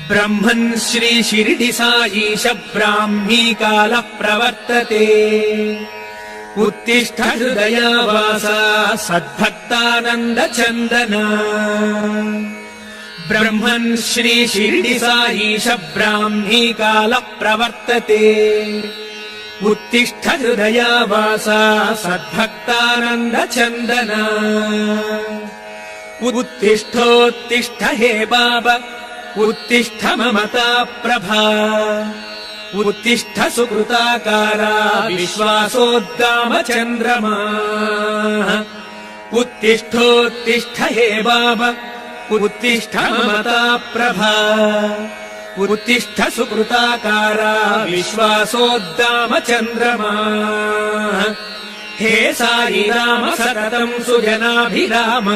ब्रह्मन् श्री शिरडि साईश ब्राह्मी कालः प्रवर्तते। उत्तिष्ठ हृदयावासा सद्भक्तानन्द चन्दना। ब्रह्मन् श्री शिरडि साईश ब्राह्मी कालः प्रवर्तते। उत्तिष्ठ हृदयावासा सद्भक्तानन्द चन्दना। उत्तिष्ठोत्तिष्ठ हे बाबा उत्तिष्ठ ममता प्रभा। उत्तिष्ठ सुकृताकारा विश्वासोद्गाम चन्द्रमा। उत्तिष्ठोत्तिष्ठ हे बाबा उत्तिष्ठ ममता प्रभा। उत्तिष्ठ सुकृताकारा विश्वासोद्गाम चन्द्रमा। हे साई राम सततं सुजनाभिराम।